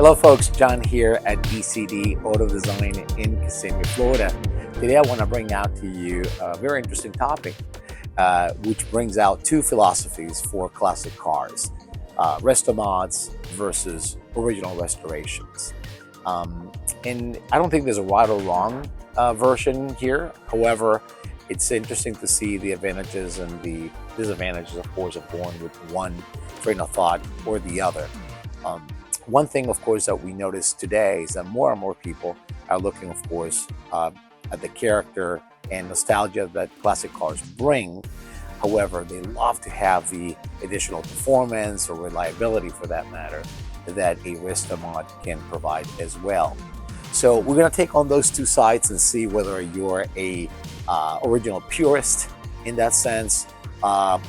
Hello folks, John here at E.C.D Automotive Design in Kissimmee, Florida. Today I want to bring out to you a very interesting topic, which brings out two philosophies for classic cars, Restomods versus original restorations. And I don't think there's a right or wrong version here. However, it's interesting to see the advantages and the disadvantages, of course, of going with one train of thought or the other. One thing, of course, that we notice today is that more and more people are looking, of course, at the character and nostalgia that classic cars bring. However, they love to have the additional performance or reliability, for that matter, that a Restomod can provide as well. So we're going to take on those two sides and see whether you're a original purist in that sense,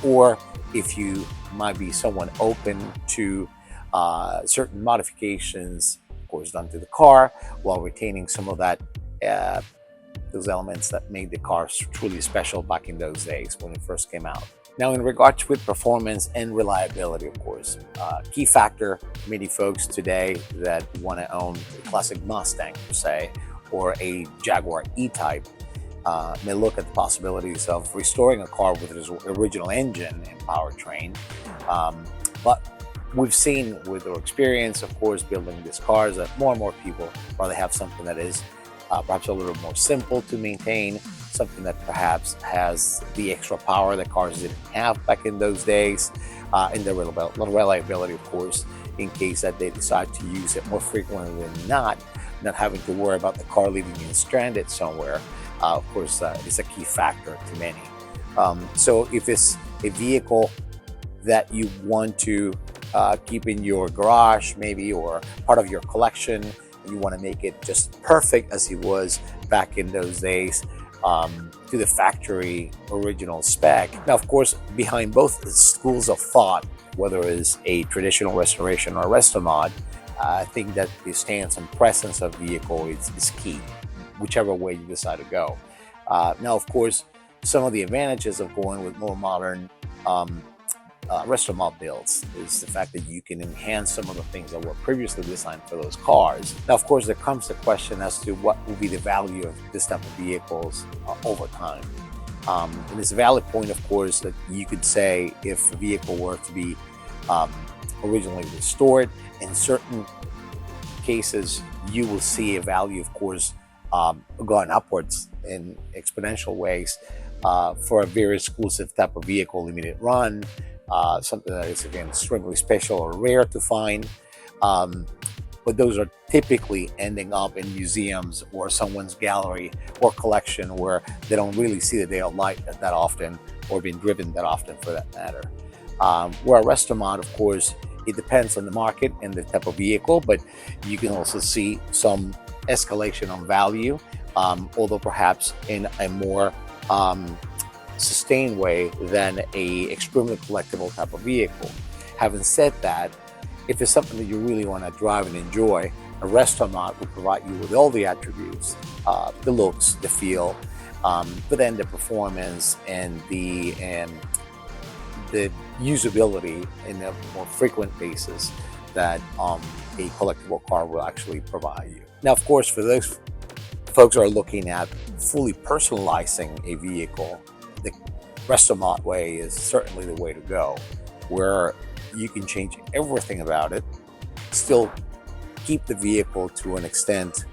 or if you might be someone open to certain modifications, of course, done to the car while retaining some of that those elements that made the car truly special back in those days when it first came out. Now, in regards with performance and reliability, of course, key factor, many folks today that want to own a classic Mustang per se, or a Jaguar E-Type, may look at the possibilities of restoring a car with its original engine and powertrain. But we've seen with our experience, of course, building these cars, that more and more people rather have something that is perhaps a little more simple to maintain, something that perhaps has the extra power that cars didn't have back in those days, and the reliability, of course, in case that they decide to use it more frequently than not having to worry about the car leaving you stranded somewhere. Of course, is a key factor to many. So if it's a vehicle that you want to keep in your garage maybe, or part of your collection, you want to make it just perfect as it was back in those days, to the factory original spec. Now, of course, behind both schools of thought, whether it's a traditional restoration or a Restomod, I think that the stance and presence of vehicle is key, whichever way you decide to go. Now, of course, some of the advantages of going with more modern Restomod builds is the fact that you can enhance some of the things that were previously designed for those cars. Now, of course, there comes the question as to what will be the value of this type of vehicles over time. And it's a valid point, of course, that you could say if a vehicle were to be originally restored, in certain cases, you will see a value, of course, going upwards in exponential ways for a very exclusive type of vehicle, limited run, something that is, again, extremely special or rare to find. But those are typically ending up in museums or someone's gallery or collection where they don't really see the day of light that often, or being driven that often, for that matter. Where a Restomod, of course, it depends on the market and the type of vehicle, but you can also see some escalation on value, although perhaps in a more sustained way than a extremely collectible type of vehicle. Having said that, if it's something that you really want to drive and enjoy, a Restomod will provide you with all the attributes, the looks, the feel, but then the performance and the usability in a more frequent basis that a collectible car will actually provide you. Now, of course, for those folks who are looking at fully personalizing a vehicle, the Restomod way is certainly the way to go, where you can change everything about it, still keep the vehicle to an extent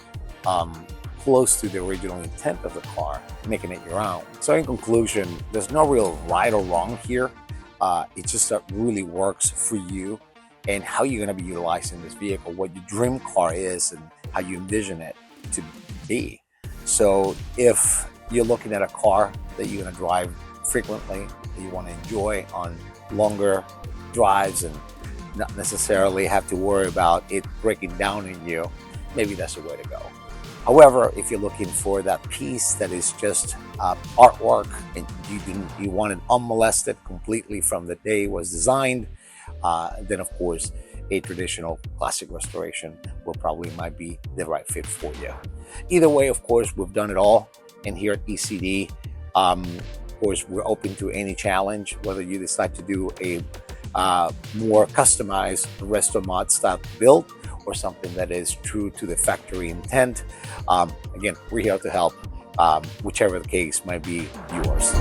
close to the original intent of the car, making it your own. So in conclusion, there's no real right or wrong here. It's just that really works for you and how you're going to be utilizing this vehicle, what your dream car is, and how you envision it to be. So if you're looking at a car that you're going to drive frequently, that you want to enjoy on longer drives and not necessarily have to worry about it breaking down in you, maybe that's the way to go. However, if you're looking for that piece that is just artwork, and you want it unmolested completely from the day it was designed, then of course a traditional classic restoration might be the right fit for you. Either way, of course, we've done it all, and here at E.C.D, of course, we're open to any challenge, whether you decide to do a more customized Restomod style build, or something that is true to the factory intent. Again, we're here to help, whichever the case might be yours.